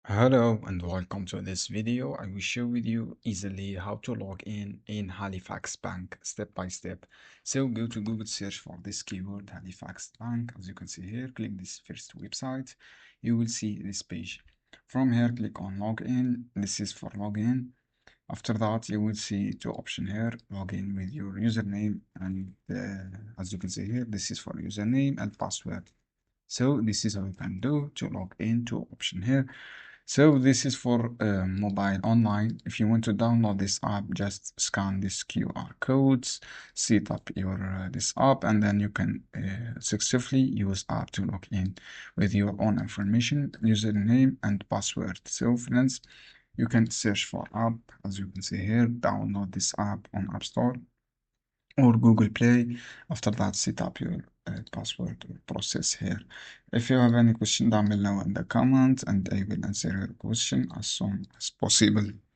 Hello and welcome to this video. I will share with you easily how to log in Halifax Bank step by step. So go to Google, search for this keyword Halifax Bank. As you can see here, click this first website. You will see this page. From here, click on login. This is for login. After that, you will see two options here: login with your username, and as you can see here, this is for username and password. So this is how you can do to log in. Two option here. So this is for mobile online. If you want to download this app, just scan this QR codes, set up your this app, and then you can successfully use app to log in with your own information, username and password. So friends, you can search for app, as you can see here, download this app on App Store or Google Play. After that, set up your password process here. If you have any question down below in the comments, and I will answer your question as soon as possible.